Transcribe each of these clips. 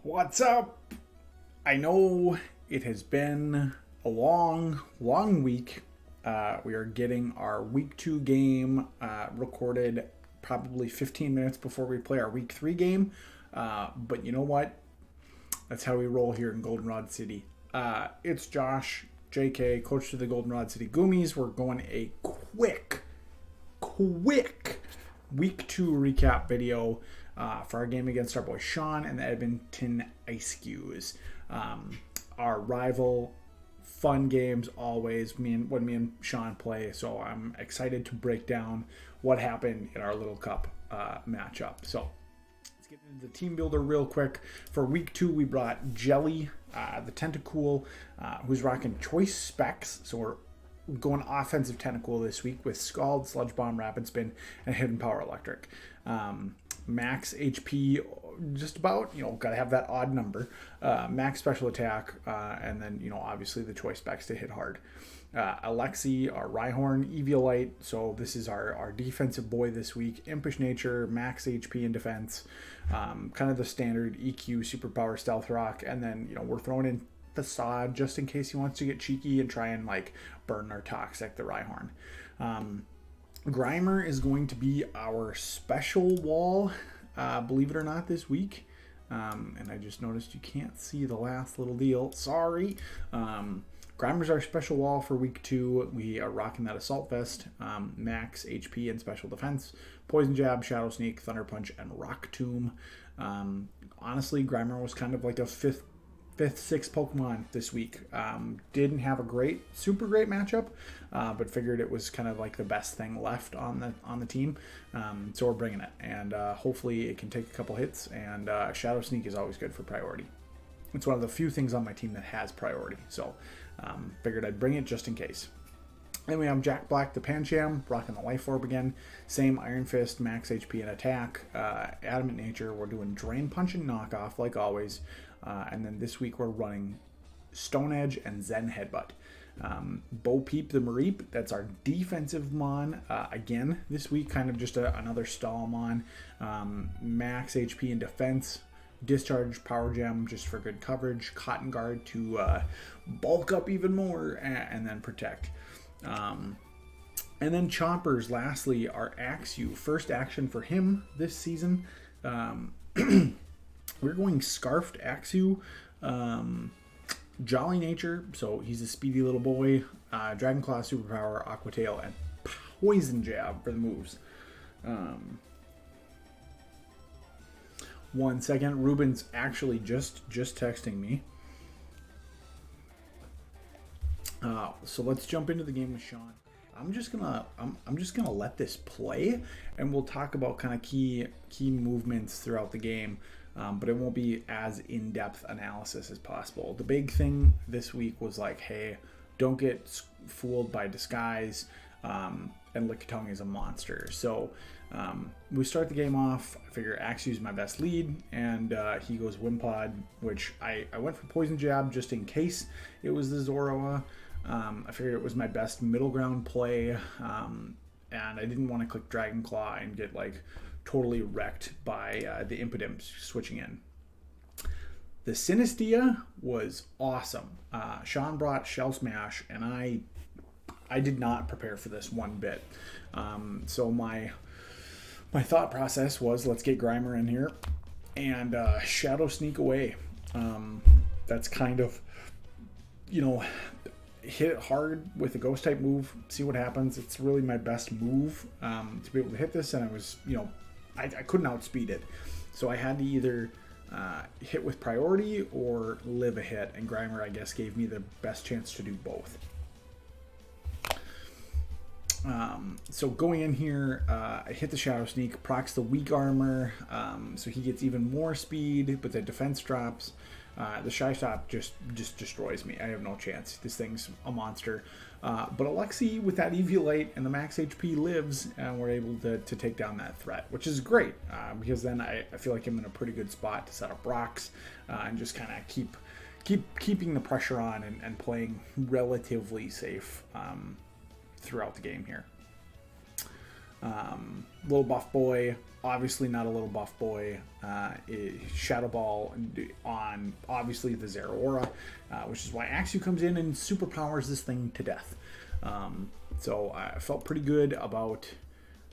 What's up? I know it has been a long week. We are getting our week 2 game recorded probably 15 minutes before we play our week 3 game. But you know what? That's how we roll here in Goldenrod City. It's Josh, JK, coach to the Goldenrod City Goomys. We're going a quick week 2 recap video for our game against our boy Sean and the Edmonton Eiscues. Our rival, fun games always. When me and Sean play, so I'm excited to break down what happened in our little cup matchup. So let's get into the team builder real quick. For week 2, we brought Jelly, the Tentacool, who's rocking choice specs. So we're going offensive Tentacool this week with Scald, Sludge Bomb, Rapid Spin, and Hidden Power Electric. Max HP, just about, gotta have that odd number. Max Special Attack, and then, obviously the choice specs to hit hard. Alexi, our Rhyhorn, Eviolite, so this is our defensive boy this week. Impish Nature, Max HP in defense, kind of the standard EQ, Superpower, Stealth Rock, and then, we're throwing in Facade just in case he wants to get cheeky and try and burn our Toxic, the Rhyhorn. Grimer is going to be our special wall, believe it or not, this week. And I just noticed you can't see the last little deal. Sorry. Grimer's our special wall for week 2. We are rocking that Assault Vest, Max HP and Special Defense, Poison Jab, Shadow Sneak, Thunder Punch, and Rock Tomb. Honestly, Grimer was kind of like a fifth, sixth Pokemon this week. Didn't have a super great matchup, but figured it was kind of like the best thing left on the team. So we're bringing it, and hopefully it can take a couple hits. And Shadow Sneak is always good for priority. It's one of the few things on my team that has priority, so figured I'd bring it just in case. Then we have Jack Black, the Pancham, rocking the Life Orb again. Same Iron Fist, Max HP and Attack. Adamant Nature, we're doing Drain Punch and Knockoff like always. And then this week we're running Stone Edge and Zen Headbutt. Bo Peep the Mareep, that's our defensive Mon. Again, this week kind of just another stall Mon. Max HP and Defense. Discharge, Power Gem just for good coverage. Cotton Guard to bulk up even more. And then Protect. And then Chompers, lastly, our Axew. First action for him this season. We're going Scarfed Axew, Jolly Nature, so he's a speedy little boy, Dragon Claw, Superpower, Aqua Tail, and Poison Jab for the moves. 1 second, Ruben's actually just texting me. So let's jump into the game with Sean. I'm just gonna let this play, and we'll talk about kind of key movements throughout the game. But it won't be as in-depth analysis as possible. The big thing this week was hey, don't get fooled by disguise, and Lickitung is a monster. So we start the game off. I figure Axew's my best lead, and he goes Wimpod, which I went for Poison Jab just in case it was the Zoroa. I figured it was my best middle ground play, and I didn't want to click Dragon Claw and get totally wrecked by the Impidimps switching in. The Synestia was awesome. Sean brought Shell Smash, and I did not prepare for this one bit. So my thought process was, let's get Grimer in here and Shadow Sneak away. That's kind of, hit it hard with a ghost type move, see what happens. It's really my best move to be able to hit this, and I was, I couldn't outspeed it. So I had to either hit with priority or live a hit, and Grimer, I guess, gave me the best chance to do both. So going in here, I hit the Shadow Sneak, procs the weak armor, so he gets even more speed, but the defense drops. The Shy Stop just destroys me. I have no chance. This thing's a monster. But Alexi, with that Eviolite and the max HP, lives, and we're able to take down that threat, which is great, because then I feel like I'm in a pretty good spot to set up rocks and just kind of keeping the pressure on and playing relatively safe throughout the game here. Little buff boy, obviously not a little buff boy. Shadow Ball on obviously the Zero Aura, which is why Eiscues comes in and superpowers this thing to death. So I felt pretty good about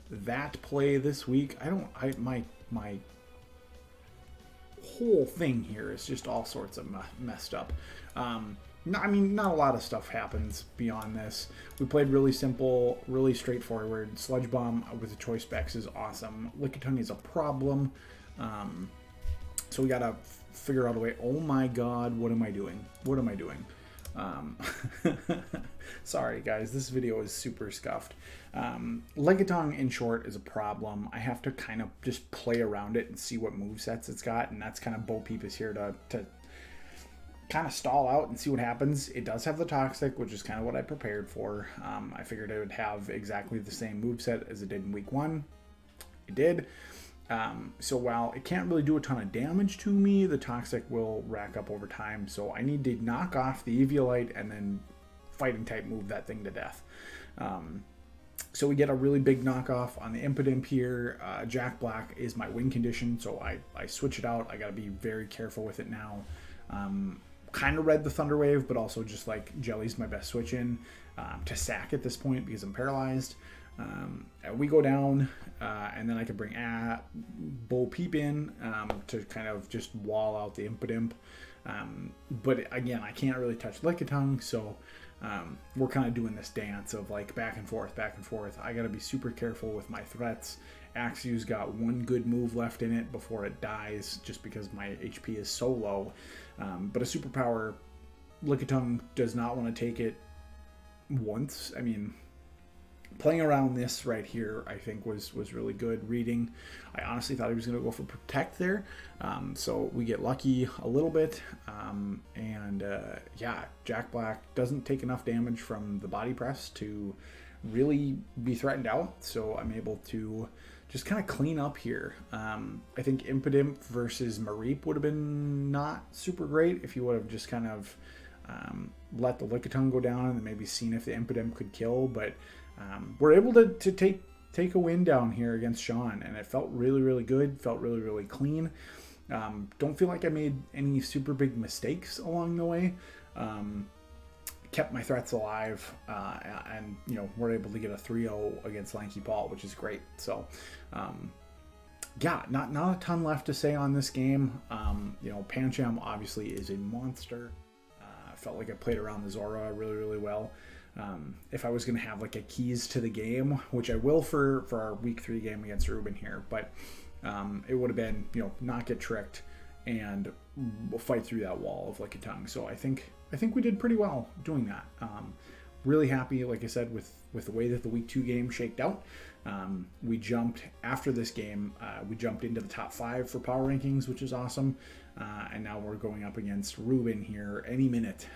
that play this week. My whole thing here is just all sorts of messed up. I mean, not a lot of stuff happens beyond this. We played really simple, really straightforward. Sludge Bomb with the choice specs is awesome. Lickitung is a problem. So we gotta figure out a way. Oh my god, what am I doing? What am I doing? Sorry guys, this video is super scuffed. Lickitung in short is a problem. I have to kind of just play around it and see what movesets it's got, and that's kind of Bo Peep is here to kind of stall out and see what happens. It does have the Toxic, which is kind of what I prepared for. I figured it would have exactly the same moveset as it did in week 1. It did. So while it can't really do a ton of damage to me, the Toxic will rack up over time. So I need to knock off the Eviolite and then fighting type move that thing to death. So we get a really big knockoff on the Impidimp here. Jack Black is my win condition, so I switch it out. I got to be very careful with it now. Kind of read the Thunder Wave, but also just like Jelly's my best switch in to sack at this point because I'm paralyzed. We go down, and then I can bring Bo Peep in to kind of just wall out the Impidimp. But again, I can't really touch Lickitung, so we're kind of doing this dance of like back and forth, back and forth. I got to be super careful with my threats. Eiscues got one good move left in it before it dies, just because my HP is so low. But a superpower, Lickitung does not want to take it once. I mean, playing around this right here, I think was really good reading. I honestly thought he was going to go for Protect there. So we get lucky a little bit. Yeah, Jack Black doesn't take enough damage from the body press to really be threatened out. So I'm able to just kind of clean up here. I think Impidimp versus Mareep would have been not super great if you would have just kind of let the Lickitung go down and then maybe seen if the Impidimp could kill. But we're able to take a win down here against Sean, and it felt really, really good. Felt really, really clean. Don't feel like I made any super big mistakes along the way. Kept my threats alive, and you know, we're able to get a 3-0 against Lanky Paul, which is great. So yeah, not a ton left to say on this game. You know, Pancham obviously is a monster. I felt like I played around the Zora really, really well. If I was going to have like a keys to the game, which I will for our week 3 game against Ruben here, but it would have been, you know, not get tricked and fight through that wall of Lickitung. So I think we did pretty well doing that. Really happy, like I said, with the way that the week 2 game shaked out. We jumped after this game. We jumped into the top 5 for power rankings, which is awesome. And now we're going up against Ruben here any minute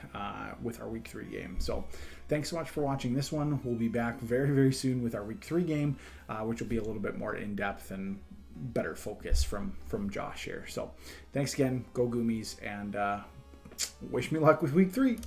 with our week 3 game. So thanks so much for watching this one. We'll be back very, very soon with our week 3 game, which will be a little bit more in depth and better focus from Josh here. So thanks again. Go Goomys, and wish me luck with week 3.